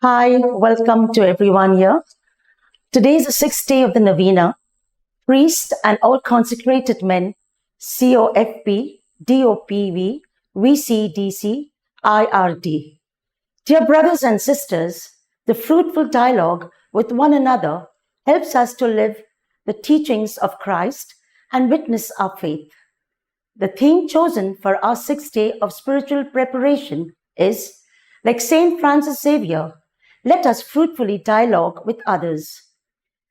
Hi, welcome to everyone here. Today is the sixth day of the Novena. Priests and all consecrated men, COFP, DOPV, VCDC, IRD. Dear brothers and sisters, the fruitful dialogue with one another helps us to live the teachings of Christ and witness our faith. The theme chosen for our sixth day of spiritual preparation is, like Saint Francis Xavier, let us fruitfully dialogue with others.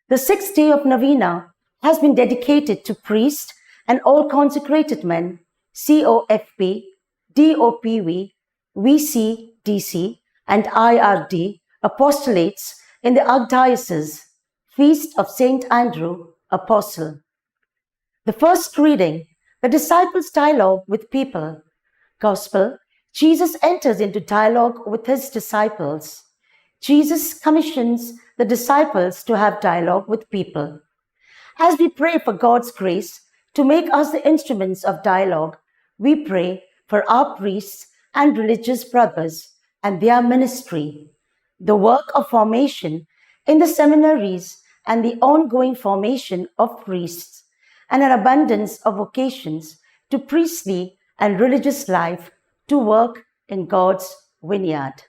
The sixth day of Novena has been dedicated to priests and all consecrated men, COFP, DOPV, VCDC, and IRD, apostolates in the Archdiocese, Feast of Saint Andrew, Apostle. The first reading, the disciples' dialogue with people. Gospel, Jesus enters into dialogue with his disciples. Jesus commissions the disciples to have dialogue with people. As we pray for God's grace to make us the instruments of dialogue, we pray for our priests and religious brothers and their ministry, the work of formation in the seminaries and the ongoing formation of priests, and an abundance of vocations to priestly and religious life to work in God's vineyard.